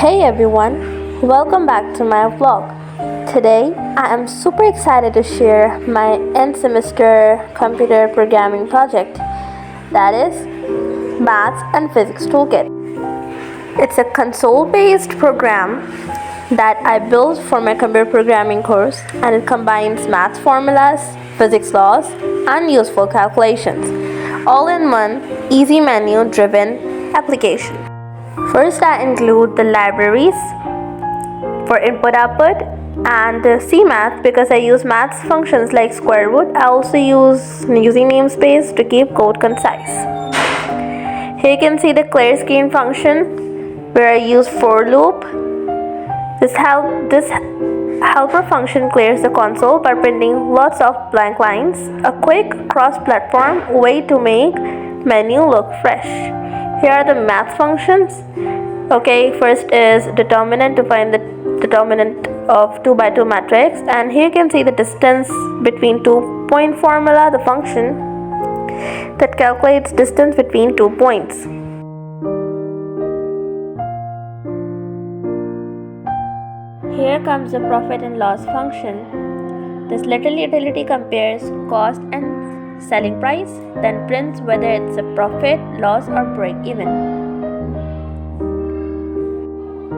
Hey everyone, welcome back to my vlog. Today I am super excited to share my end semester computer programming project, that is Maths and Physics Toolkit. It's a console based program that I built for my computer programming course, and it combines maths formulas, physics laws, and useful calculations, all in one easy menu driven application. First, I include the libraries for input-output and CMath because I use maths functions like square root. I also use using namespace to keep code concise. Here you can see the clear screen function where I use for loop. This helper function clears the console by printing lots of blank lines, a quick cross-platform way to make menu look fresh. Here are the math functions. Okay, first is determinant to find the determinant of 2 by 2 matrix, and here you can see the distance between 2 point formula, the function that calculates distance between 2 points. Here comes the profit and loss function. This little utility compares cost and selling price, then prints whether it's a profit, loss, or break even.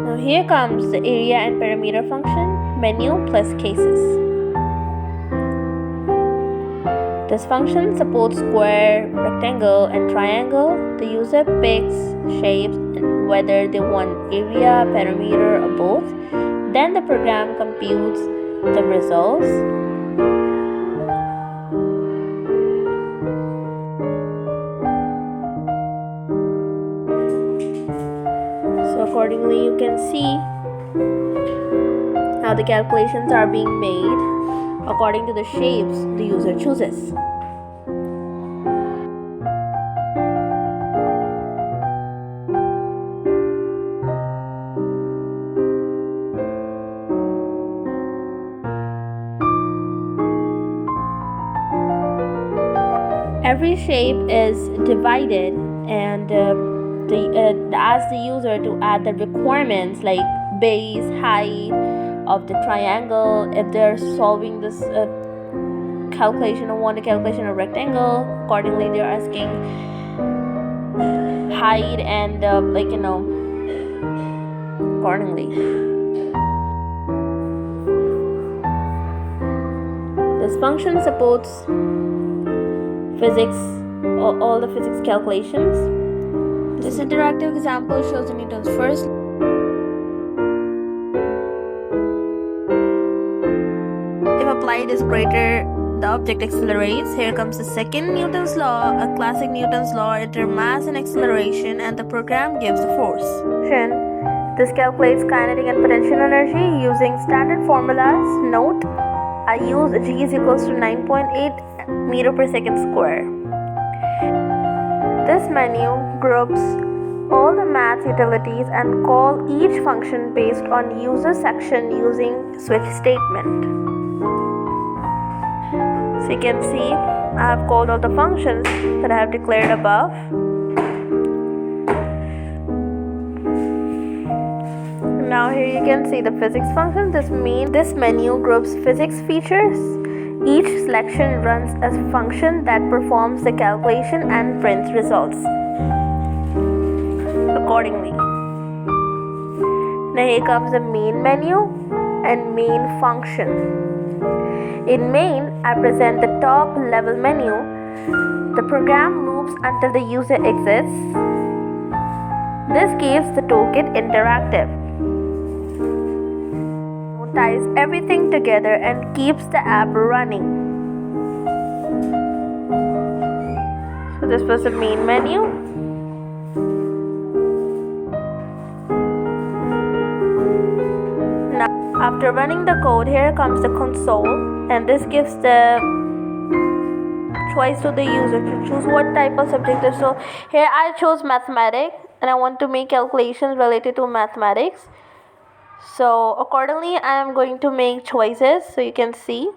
Now here comes the area and perimeter function, menu plus cases. This function supports square, rectangle, and triangle. The user picks shapes and whether they want area, perimeter, or both. Then the program computes the results. So accordingly, you can see how the calculations are being made according to the shapes the user chooses. Every shape is divided and asks the user to add the requirements like base, height of the triangle. If they're solving this calculation or want a calculation of rectangle, accordingly they're asking height and accordingly. This function supports physics, all the physics calculations. This interactive example shows Newton's first if applied is greater, the object accelerates. Here comes the second Newton's law, a classic Newton's law. Enter mass and acceleration, and the program gives the force. This calculates kinetic and potential energy using standard formulas. Note, I use G is equals to 9.8 meter per second square. This menu groups all the math utilities and call each function based on user section using switch statement. So you can see I have called all the functions that I have declared above. Now here you can see the physics function. This menu groups physics features. Each selection runs as a function that performs the calculation and prints results accordingly. Now here comes the main menu and main function. In main, I present the top level menu. The program loops until the user exits. This keeps the toolkit interactive. Ties everything together and keeps the app running. So this was the main menu. Now after running the code, here comes the console, and this gives the choice to the user to choose what type of subject. So here I chose mathematics and I want to make calculations related to mathematics. So accordingly I am going to make choices, so you can see.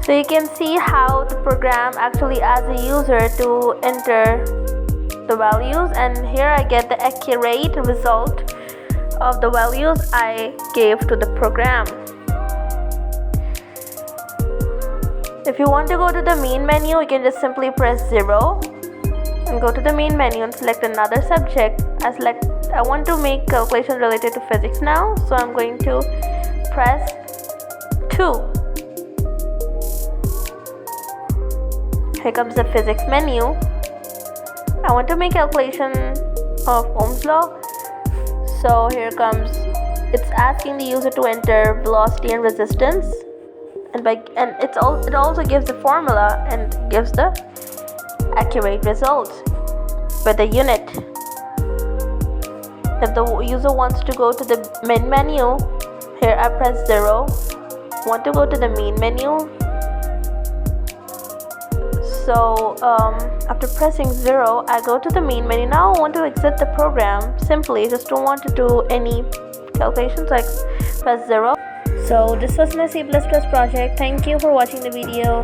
So you can see how the program actually asks the user to enter the values, and here I get the accurate result of the values I gave to the program. If you want to go to the main menu, you can just simply press 0 and go to the main menu and select another subject. I want to make calculation related to physics now, so I'm going to press 2. Here comes the physics menu. I want to make calculation of Ohm's law. So here comes, it's asking the user to enter velocity and resistance, and it also gives the formula and gives the accurate results with the unit. If the user wants to go to the main menu, here I press 0. Want to go to the main menu. So after pressing 0, I go to the main menu. Now I want to exit the program. Simply just don't want to do any calculations, like press 0. So this was my C++ project. Thank you for watching the video.